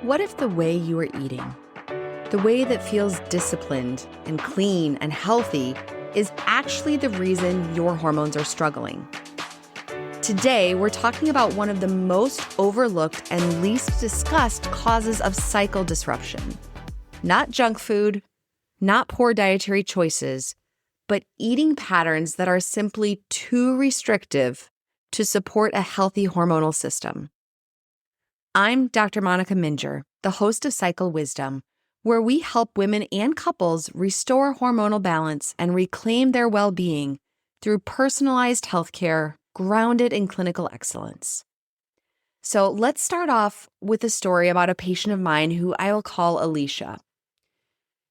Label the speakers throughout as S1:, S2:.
S1: What if the way you are eating, the way that feels disciplined and clean and healthy, is actually the reason your hormones are struggling? Today, we're talking about one of the most overlooked and least discussed causes of cycle disruption. Not junk food, not poor dietary choices, but eating patterns that are simply too restrictive to support a healthy hormonal system. I'm Dr. Monica Minjeur, the host of Cycle Wisdom, where we help women and couples restore hormonal balance and reclaim their well-being through personalized healthcare grounded in clinical excellence. So let's start off with a story about a patient of mine who I will call Alicia.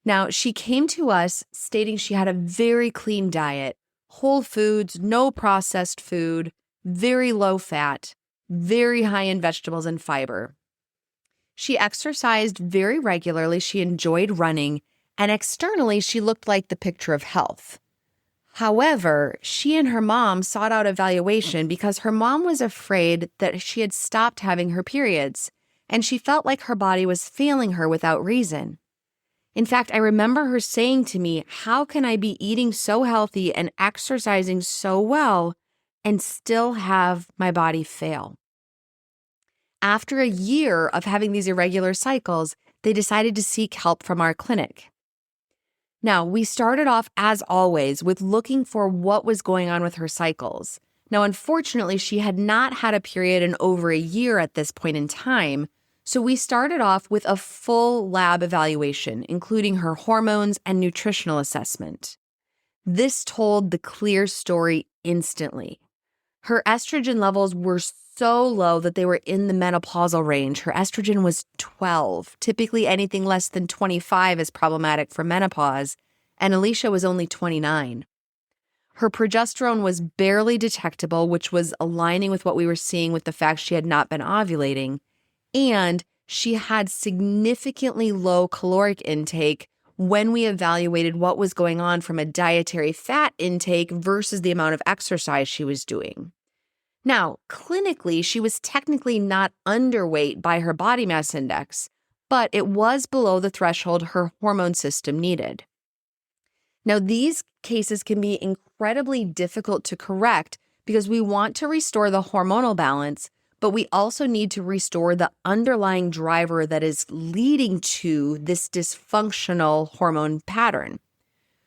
S1: Now, she came to us stating she had a very clean diet, whole foods, no processed food, very low fat, very high in vegetables and fiber. She exercised very regularly, she enjoyed running, and externally she looked like the picture of health. However, she and her mom sought out evaluation because her mom was afraid that she had stopped having her periods, and she felt like her body was failing her without reason. In fact, I remember her saying to me, "How can I be eating so healthy and exercising so well and still have my body fail?" After a year of having these irregular cycles, they decided to seek help from our clinic. Now, we started off, as always, with looking for what was going on with her cycles. Now, unfortunately, she had not had a period in over a year at this point in time, so we started off with a full lab evaluation, including her hormones and nutritional assessment. This told the clear story instantly. Her estrogen levels were so low that they were in the menopausal range. Her estrogen was 12. Typically, anything less than 25 is problematic for menopause, and Alicia was only 29. Her progesterone was barely detectable, which was aligning with what we were seeing with the fact she had not been ovulating, and she had significantly low caloric intake when we evaluated what was going on from a dietary fat intake versus the amount of exercise she was doing. Now, clinically, she was technically not underweight by her body mass index, but it was below the threshold her hormone system needed. Now, these cases can be incredibly difficult to correct because we want to restore the hormonal balance, but we also need to restore the underlying driver that is leading to this dysfunctional hormone pattern.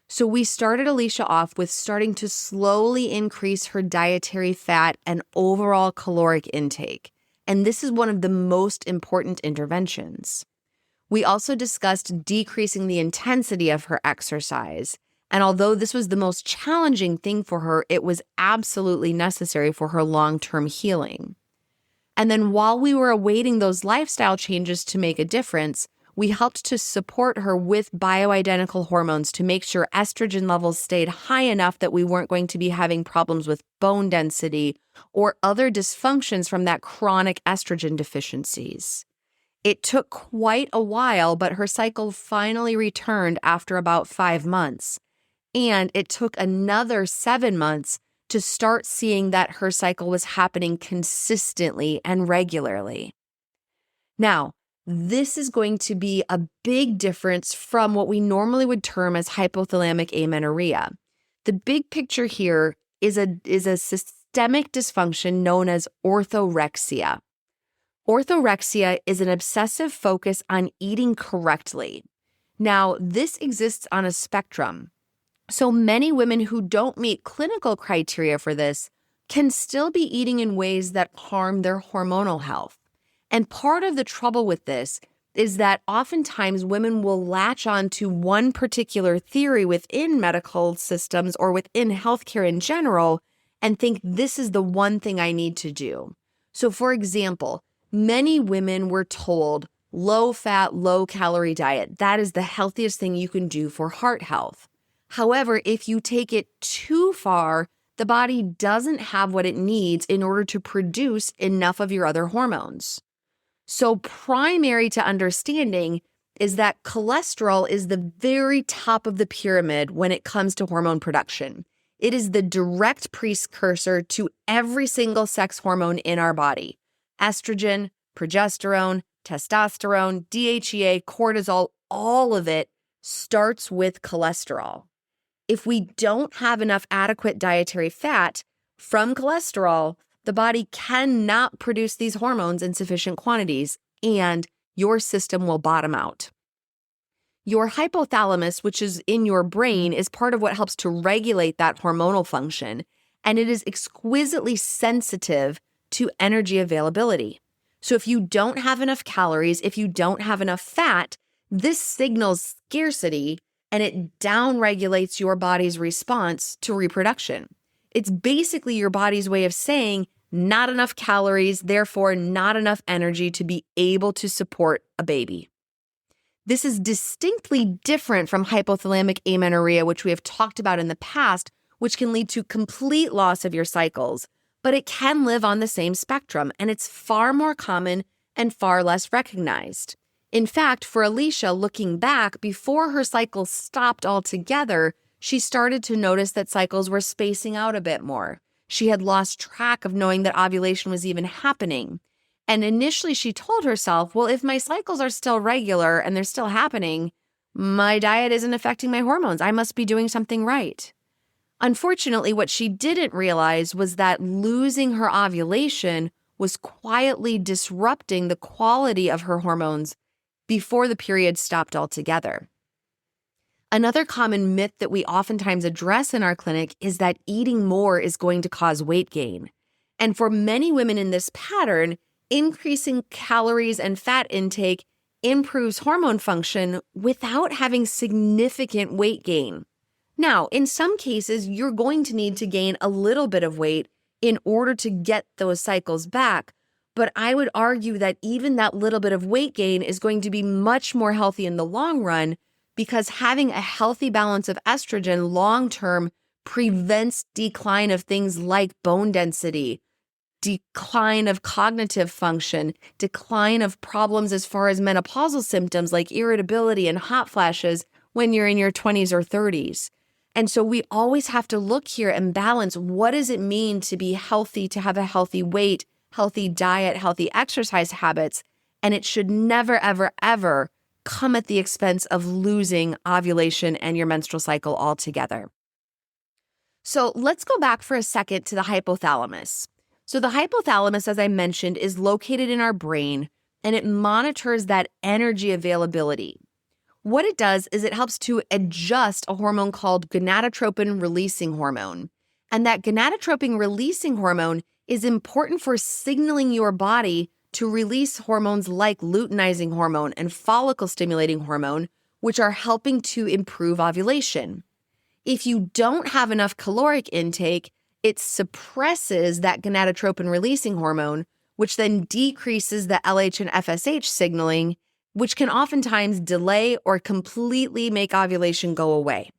S1: So we started Alicia off with starting to slowly increase her dietary fat and overall caloric intake. And this is one of the most important interventions. We also discussed decreasing the intensity of her exercise. And although this was the most challenging thing for her, it was absolutely necessary for her long-term healing. And then while we were awaiting those lifestyle changes to make a difference, we helped to support her with bioidentical hormones to make sure estrogen levels stayed high enough that we weren't going to be having problems with bone density or other dysfunctions from that chronic estrogen deficiencies. It took quite a while, but her cycle finally returned after about 5 months. And it took another 7 months to start seeing that her cycle was happening consistently and regularly. Now, this is going to be a big difference from what we normally would term as hypothalamic amenorrhea. The big picture here is a systemic dysfunction known as orthorexia. Orthorexia is an obsessive focus on eating correctly. Now, this exists on a spectrum. So many women who don't meet clinical criteria for this can still be eating in ways that harm their hormonal health. And part of the trouble with this is that oftentimes women will latch on to one particular theory within medical systems or within healthcare in general and think this is the one thing I need to do. So for example, many women were told low fat, low calorie diet. That is the healthiest thing you can do for heart health. However, if you take it too far, the body doesn't have what it needs in order to produce enough of your other hormones. So primary to understanding is that cholesterol is the very top of the pyramid when it comes to hormone production. It is the direct precursor to every single sex hormone in our body: estrogen, progesterone, testosterone, DHEA, cortisol, all of it starts with cholesterol. If we don't have enough adequate dietary fat from cholesterol, the body cannot produce these hormones in sufficient quantities, and your system will bottom out. Your hypothalamus, which is in your brain, is part of what helps to regulate that hormonal function, and it is exquisitely sensitive to energy availability. So if you don't have enough calories, if you don't have enough fat, this signals scarcity and it downregulates your body's response to reproduction. It's basically your body's way of saying not enough calories, therefore not enough energy to be able to support a baby. This is distinctly different from hypothalamic amenorrhea, which we have talked about in the past, which can lead to complete loss of your cycles, but it can live on the same spectrum, and it's far more common and far less recognized. In fact, for Alicia, looking back, before her cycles stopped altogether, she started to notice that cycles were spacing out a bit more. She had lost track of knowing that ovulation was even happening. And initially she told herself, well, if my cycles are still regular and they're still happening, my diet isn't affecting my hormones. I must be doing something right. Unfortunately, what she didn't realize was that losing her ovulation was quietly disrupting the quality of her hormones before the period stopped altogether. Another common myth that we oftentimes address in our clinic is that eating more is going to cause weight gain. And for many women in this pattern, increasing calories and fat intake improves hormone function without having significant weight gain. Now, in some cases, you're going to need to gain a little bit of weight in order to get those cycles back. But I would argue that even that little bit of weight gain is going to be much more healthy in the long run, because having a healthy balance of estrogen long-term prevents decline of things like bone density, decline of cognitive function, decline of problems as far as menopausal symptoms like irritability and hot flashes when you're in your 20s or 30s. And so we always have to look here and balance, what does it mean to be healthy, to have a healthy weight, healthy diet, healthy exercise habits, and it should never, ever, ever come at the expense of losing ovulation and your menstrual cycle altogether. So let's go back for a second to the hypothalamus. So the hypothalamus, as I mentioned, is located in our brain, and it monitors that energy availability. What it does is it helps to adjust a hormone called gonadotropin-releasing hormone. And that gonadotropin-releasing hormone is important for signaling your body to release hormones like luteinizing hormone and follicle-stimulating hormone, which are helping to improve ovulation. If you don't have enough caloric intake, it suppresses that gonadotropin-releasing hormone, which then decreases the LH and FSH signaling, which can oftentimes delay or completely make ovulation go away.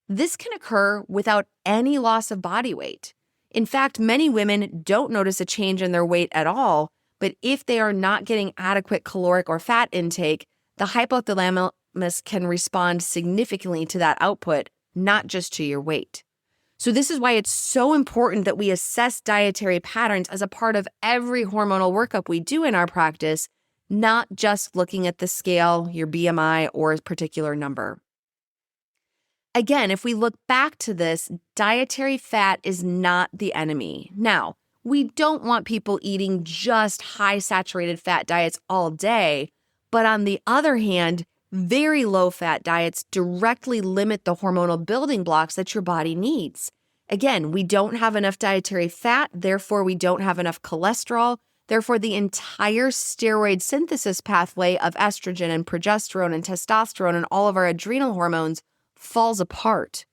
S1: This can occur without any loss of body weight. In fact, many women don't notice a change in their weight at all, but if they are not getting adequate caloric or fat intake, the hypothalamus can respond significantly to that output, not just to your weight. So this is why it's so important that we assess dietary patterns as a part of every hormonal workup we do in our practice, not just looking at the scale, your BMI, or a particular number. Again, if we look back to this, dietary fat is not the enemy. Now, we don't want people eating just high saturated fat diets all day, but on the other hand, very low fat diets directly limit the hormonal building blocks that your body needs. Again, we don't have enough dietary fat, therefore we don't have enough cholesterol, therefore the entire steroid synthesis pathway of estrogen and progesterone and testosterone and all of our adrenal hormones falls apart.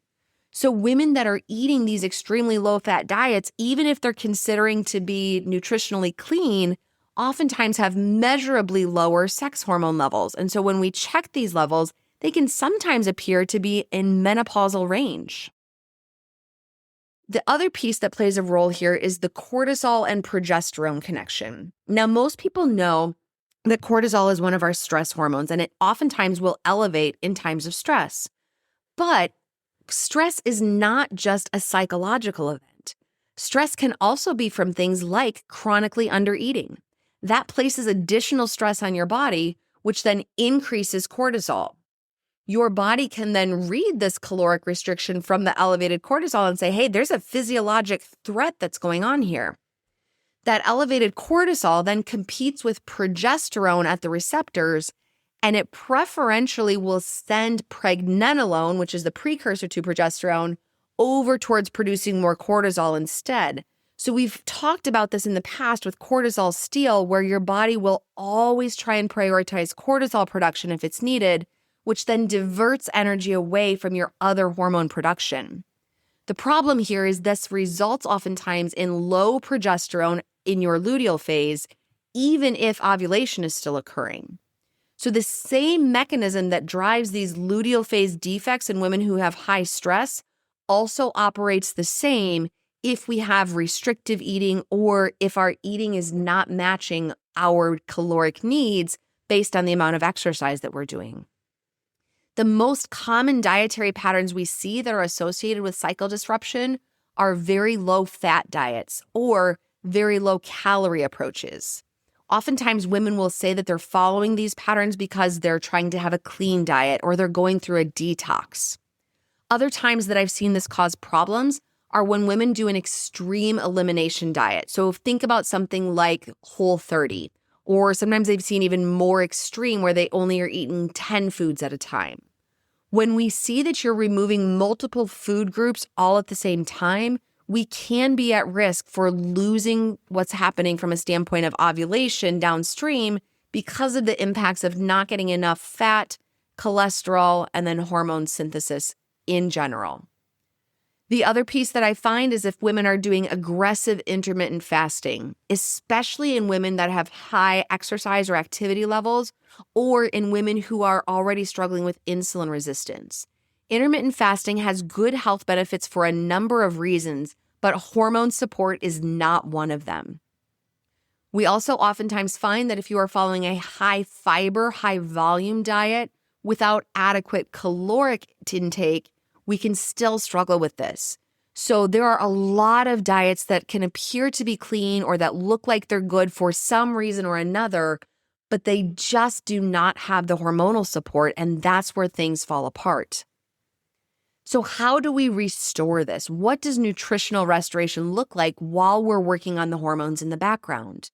S1: So women that are eating these extremely low-fat diets, even if they're considering to be nutritionally clean, oftentimes have measurably lower sex hormone levels. And so when we check these levels, they can sometimes appear to be in menopausal range. The other piece that plays a role here is the cortisol and progesterone connection. Now, most people know that cortisol is one of our stress hormones, and it oftentimes will elevate in times of stress. But stress is not just a psychological event. Stress can also be from things like chronically undereating. That places additional stress on your body, which then increases cortisol. Your body can then read this caloric restriction from the elevated cortisol and say, hey, there's a physiologic threat that's going on here. That elevated cortisol then competes with progesterone at the receptors, and it preferentially will send pregnenolone, which is the precursor to progesterone, over towards producing more cortisol instead. So we've talked about this in the past with cortisol steal, where your body will always try and prioritize cortisol production if it's needed, which then diverts energy away from your other hormone production. The problem here is this results oftentimes in low progesterone in your luteal phase, even if ovulation is still occurring. So the same mechanism that drives these luteal phase defects in women who have high stress also operates the same if we have restrictive eating or if our eating is not matching our caloric needs based on the amount of exercise that we're doing. The most common dietary patterns we see that are associated with cycle disruption are very low fat diets or very low calorie approaches. Oftentimes, women will say that they're following these patterns because they're trying to have a clean diet or they're going through a detox. Other times that I've seen this cause problems are when women do an extreme elimination diet. So think about something like Whole30, or sometimes they've seen even more extreme where they only are eating 10 foods at a time. When we see that you're removing multiple food groups all at the same time, we can be at risk for losing what's happening from a standpoint of ovulation downstream because of the impacts of not getting enough fat, cholesterol, and then hormone synthesis in general. The other piece that I find is if women are doing aggressive intermittent fasting, especially in women that have high exercise or activity levels, or in women who are already struggling with insulin resistance. Intermittent fasting has good health benefits for a number of reasons, but hormone support is not one of them. We also oftentimes find that if you are following a high fiber, high volume diet without adequate caloric intake, we can still struggle with this. So there are a lot of diets that can appear to be clean or that look like they're good for some reason or another, but they just do not have the hormonal support, and that's where things fall apart. So how do we restore this? What does nutritional restoration look like while we're working on the hormones in the background?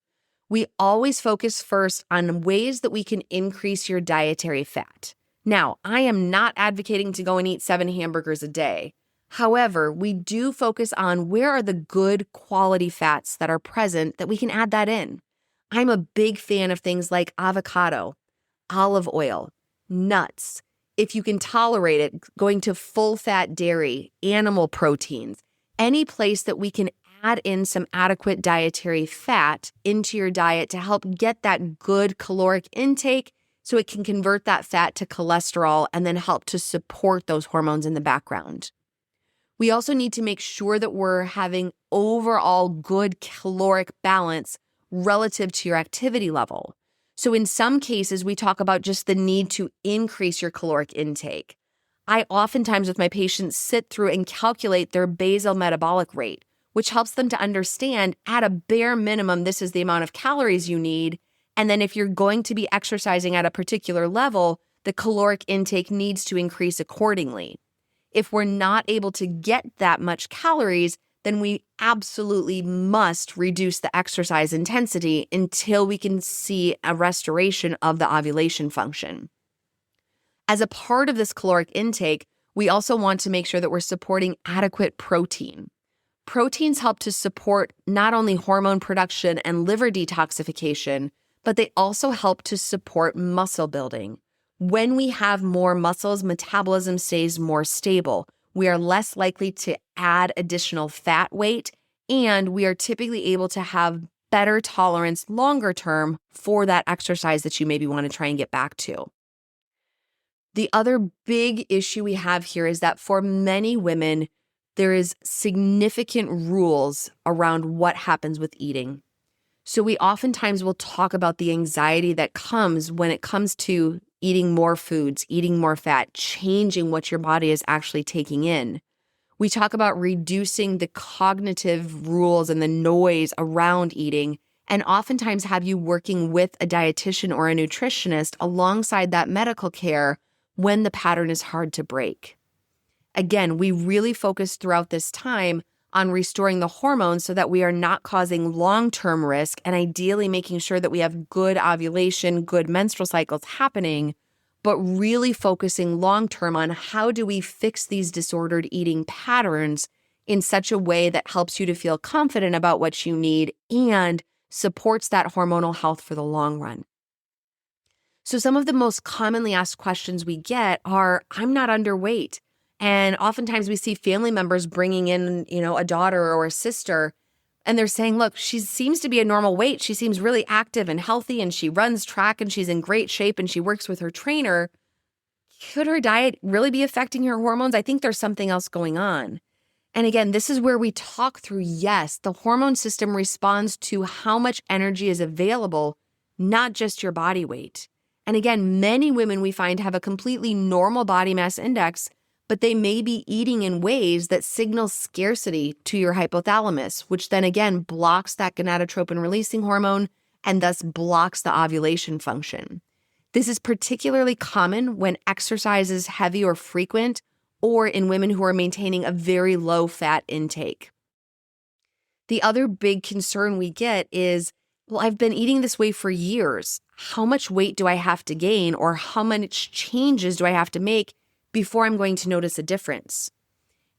S1: We always focus first on ways that we can increase your dietary fat. Now, I am not advocating to go and eat 7 hamburgers a day. However, we do focus on where are the good quality fats that are present that we can add that in. I'm a big fan of things like avocado, olive oil, nuts. If you can tolerate it, going to full fat dairy, animal proteins, any place that we can add in some adequate dietary fat into your diet to help get that good caloric intake so it can convert that fat to cholesterol and then help to support those hormones in the background. We also need to make sure that we're having overall good caloric balance relative to your activity level. So in some cases, we talk about just the need to increase your caloric intake. I oftentimes with my patients sit through and calculate their basal metabolic rate, which helps them to understand at a bare minimum, this is the amount of calories you need. And then if you're going to be exercising at a particular level, the caloric intake needs to increase accordingly. If we're not able to get that much calories, then we absolutely must reduce the exercise intensity until we can see a restoration of the ovulation function. As a part of this caloric intake, we also want to make sure that we're supporting adequate protein. Proteins help to support not only hormone production and liver detoxification, but they also help to support muscle building. When we have more muscles, metabolism stays more stable. We are less likely to add additional fat weight, and we are typically able to have better tolerance longer term for that exercise that you maybe want to try and get back to. The other big issue we have here is that for many women, there is significant rules around what happens with eating. So we oftentimes will talk about the anxiety that comes when it comes to eating more foods, eating more fat, changing what your body is actually taking in. We talk about reducing the cognitive rules and the noise around eating and oftentimes have you working with a dietitian or a nutritionist alongside that medical care when the pattern is hard to break. Again, we really focus throughout this time on restoring the hormones so that we are not causing long-term risk and ideally making sure that we have good ovulation, good menstrual cycles happening, but really focusing long-term on how do we fix these disordered eating patterns in such a way that helps you to feel confident about what you need and supports that hormonal health for the long run. So some of the most commonly asked questions we get are, I'm not underweight. And oftentimes we see family members bringing in, a daughter or a sister, and they're saying, look, she seems to be a normal weight. She seems really active and healthy, and she runs track, and she's in great shape, and she works with her trainer. Could her diet really be affecting her hormones? I think there's something else going on. And again, this is where we talk through, yes, the hormone system responds to how much energy is available, not just your body weight. And again, many women we find have a completely normal body mass index, but they may be eating in ways that signal scarcity to your hypothalamus, which then again blocks that gonadotropin-releasing hormone and thus blocks the ovulation function. This is particularly common when exercise is heavy or frequent, or in women who are maintaining a very low fat intake. The other big concern we get is, well, I've been eating this way for years. How much weight do I have to gain, or how much changes do I have to make before I'm going to notice a difference?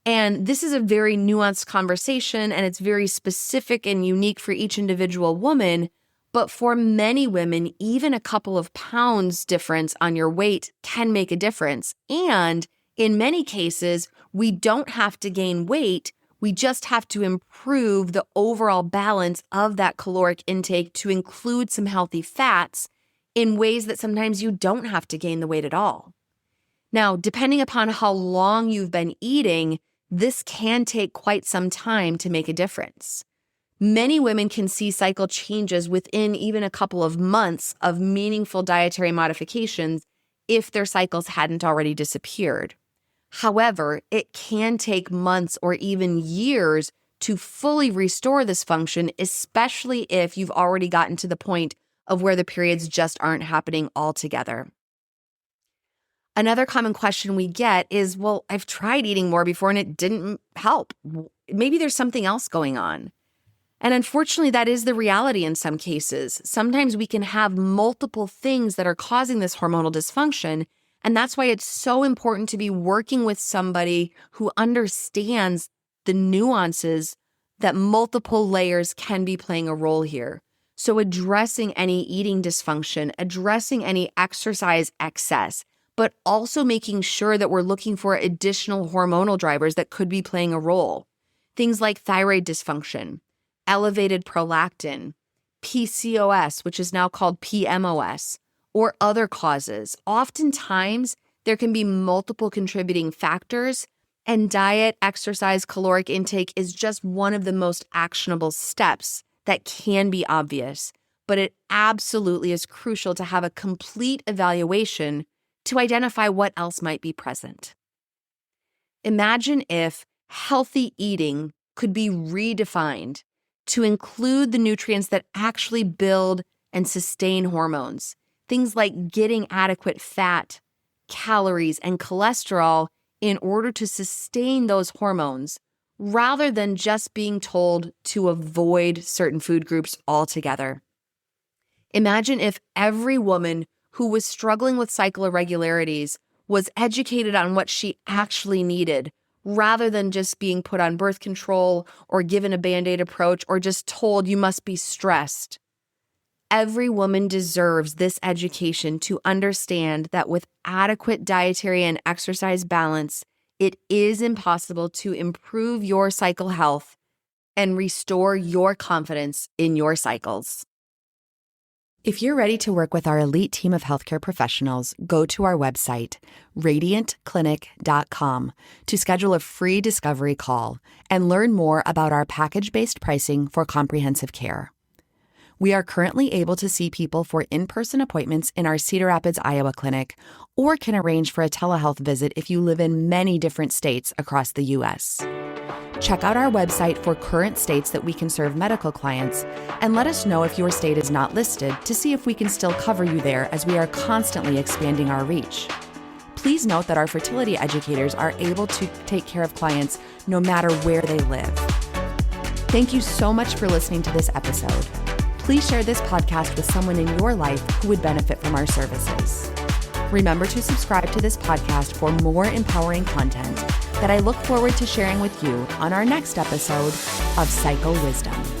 S1: And this is a very nuanced conversation, and it's very specific and unique for each individual woman. But for many women, even a couple of pounds difference on your weight can make a difference. And in many cases, we don't have to gain weight. We just have to improve the overall balance of that caloric intake to include some healthy fats in ways that sometimes you don't have to gain the weight at all. Now, depending upon how long you've been eating, this can take quite some time to make a difference. Many women can see cycle changes within even a couple of months of meaningful dietary modifications if their cycles hadn't already disappeared. However, it can take months or even years to fully restore this function, especially if you've already gotten to the point of where the periods just aren't happening altogether. Another common question we get is, well, I've tried eating more before and it didn't help. Maybe there's something else going on. And unfortunately, that is the reality in some cases. Sometimes we can have multiple things that are causing this hormonal dysfunction. And that's why it's so important to be working with somebody who understands the nuances that multiple layers can be playing a role here. So addressing any eating dysfunction, addressing any exercise excess, but also making sure that we're looking for additional hormonal drivers that could be playing a role. Things like thyroid dysfunction, elevated prolactin, PCOS, which is now called PMOS, or other causes. Oftentimes, there can be multiple contributing factors, and diet, exercise, caloric intake is just one of the most actionable steps that can be obvious, but it absolutely is crucial to have a complete evaluation to identify what else might be present. Imagine if healthy eating could be redefined to include the nutrients that actually build and sustain hormones. Things like getting adequate fat, calories, and cholesterol in order to sustain those hormones, rather than just being told to avoid certain food groups altogether. Imagine if every woman who was struggling with cycle irregularities was educated on what she actually needed, rather than just being put on birth control or given a Band-Aid approach or just told you must be stressed. Every woman deserves this education to understand that with adequate dietary and exercise balance, it is impossible to improve your cycle health and restore your confidence in your cycles. If you're ready to work with our elite team of healthcare professionals, go to our website, radiantclinic.com, to schedule a free discovery call and learn more about our package-based pricing for comprehensive care. We are currently able to see people for in-person appointments in our Cedar Rapids, Iowa clinic, or can arrange for a telehealth visit if you live in many different states across the U.S. Check out our website for current states that we can serve medical clients, and let us know if your state is not listed to see if we can still cover you there, as we are constantly expanding our reach. Please note that our fertility educators are able to take care of clients no matter where they live. Thank you so much for listening to this episode. Please share this podcast with someone in your life who would benefit from our services. Remember to subscribe to this podcast for more empowering content that I look forward to sharing with you on our next episode of Cycle Wisdom.